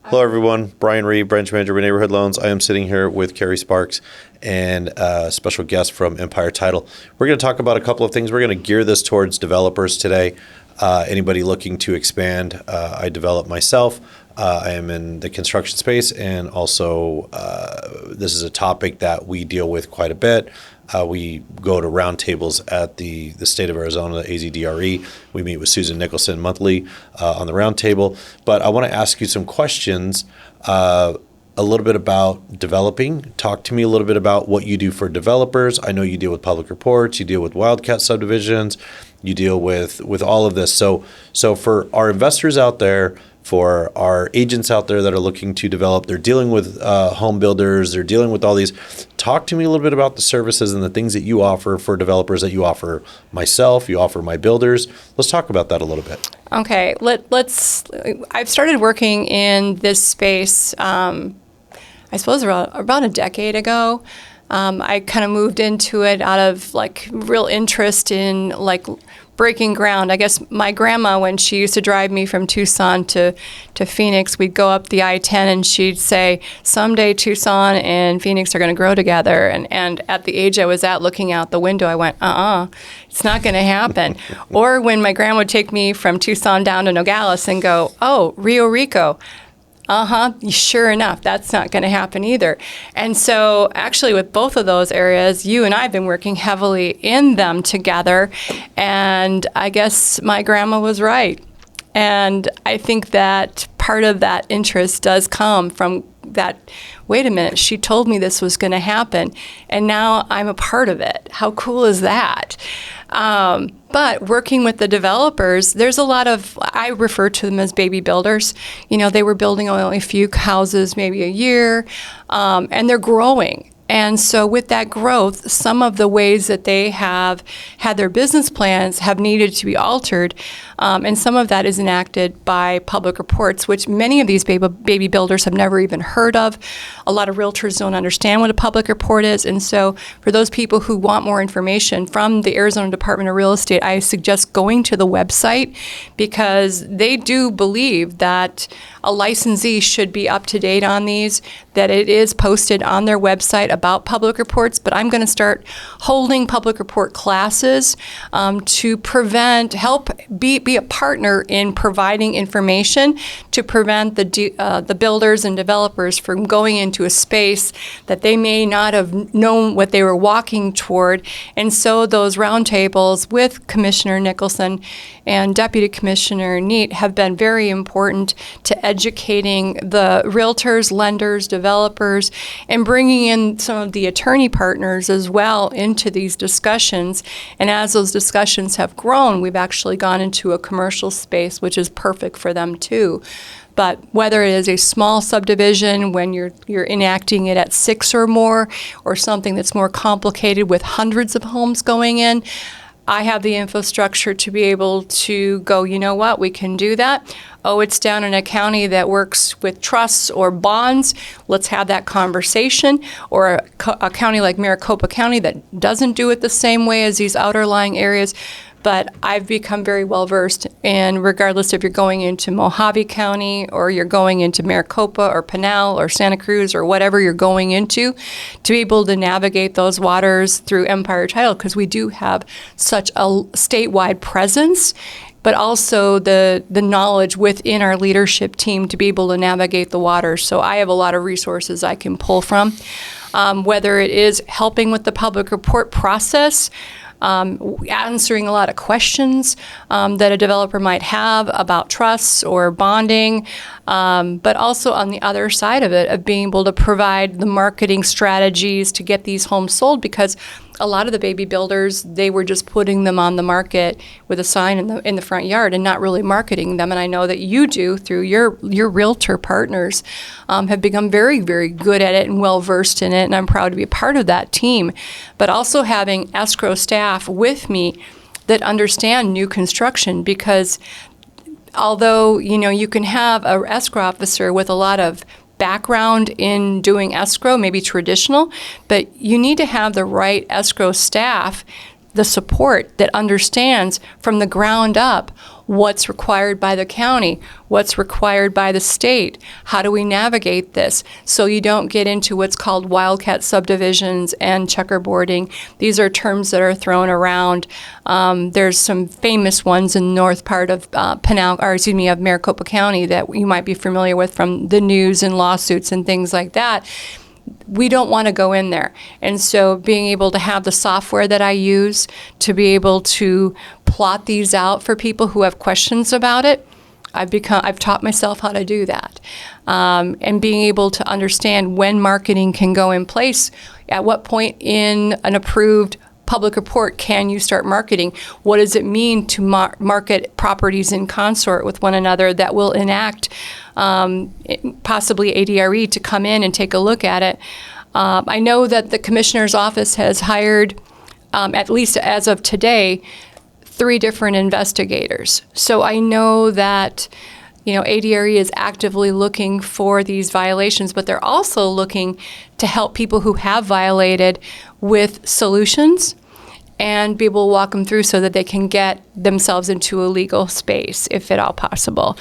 Hello, everyone. Brian Reed, Branch Manager of Neighborhood Loans. I am sitting here with Cari Sparks and a special guest from Empire Title. We're going to talk about a couple of things. We're going to gear this towards developers today. Anybody looking to expand. I develop myself. I am in the construction space, and also this is a topic that we deal with quite a bit. We go to roundtables at the state of Arizona, AZDRE. We meet with Susan Nicholson monthly on the roundtable. But I want to ask you some questions, a little bit about developing. Talk to me a little bit about what you do for developers. I know you deal with public reports, you deal with wildcat subdivisions, you deal with all of this. So for our investors out there, for our agents out there that are looking to develop, they're dealing with home builders, they're dealing with all these. Talk to me a little bit about the services and the things that you offer for developers, that you offer myself, you offer my builders. Let's talk about that a little bit. Okay, I've started working in this space, I suppose about a decade ago. I kind of moved into it out of real interest in breaking ground. I guess my grandma, when she used to drive me from Tucson to Phoenix, we'd go up the I-10 and she'd say, someday Tucson and Phoenix are going to grow together. And at the age I was at, looking out the window, I went, it's not going to happen. Or when my grandma would take me from Tucson down to Nogales and go, oh, Rio Rico. Sure enough, that's not going to happen either. And so actually with both of those areas, you and I have been working heavily in them together. And I guess my grandma was right. And I think that part of that interest does come from that, wait a minute, she told me this was going to happen. And now I'm a part of it. How cool is that? But working with the developers, there's a lot of, I refer to them as baby builders. You know, they were building only a few houses, maybe a year, and they're growing. And so with that growth, some of the ways that they have had their business plans have needed to be altered. And some of that is enacted by public reports, which many of these baby builders have never even heard of. A lot of realtors don't understand what a public report is. And so for those people who want more information from the Arizona Department of Real Estate, I suggest going to the website, because they do believe that a licensee should be up to date on these, that it is posted on their website about public reports. But I'm going to start holding public report classes to help be a partner in providing information to prevent the builders and developers from going into a space that they may not have known what they were walking toward. And so those roundtables with Commissioner Nicholson and Deputy Commissioner Neat have been very important to educating the realtors, lenders, developers, and bringing in some of the attorney partners as well into these discussions. And as those discussions have grown, we've actually gone into a commercial space, which is perfect for them too. But whether it is a small subdivision when you're enacting it at 6 or more, or something that's more complicated with hundreds of homes going in, I have the infrastructure to be able to go, you know what, we can do that. Oh, it's down in a county that works with trusts or bonds. Let's have that conversation. Or a county like Maricopa County that doesn't do it the same way as these outer-lying areas. But I've become very well-versed, and regardless if you're going into Mojave County or you're going into Maricopa or Pinal or Santa Cruz or whatever you're going into, to be able to navigate those waters through Empire Title, because we do have such a statewide presence, but also the knowledge within our leadership team to be able to navigate the waters. So I have a lot of resources I can pull from, whether it is helping with the public report process, answering a lot of questions that a developer might have about trusts or bonding, but also on the other side of it, of being able to provide the marketing strategies to get these homes sold, because a lot of the baby builders, they were just putting them on the market with a sign in the front yard and not really marketing them. And I know that you do through your realtor partners, have become very, very good at it and well versed in it. And I'm proud to be a part of that team. But also having escrow staff with me that understand new construction, because although you can have a escrow officer with a lot of background in doing escrow, maybe traditional, but you need to have the right escrow staff, the support that understands from the ground up What's required by the county? What's required by the state? How do we navigate this so you don't get into what's called wildcat subdivisions and checkerboarding? These are terms that are thrown around. There's some famous ones in the north part of of Maricopa County that you might be familiar with from the news and lawsuits and things like that. We don't want to go in there. And so being able to have the software that I use to be able to plot these out for people who have questions about it, I've taught myself how to do that. And being able to understand when marketing can go in place, at what point in an approved public report can you start marketing? What does it mean to market properties in consort with one another that will enact possibly ADRE to come in and take a look at it? I know that the commissioner's office has hired, at least as of today, 3 different investigators. So I know that ADRE is actively looking for these violations, but they're also looking to help people who have violated with solutions and be able to walk them through so that they can get themselves into a legal space, if at all possible.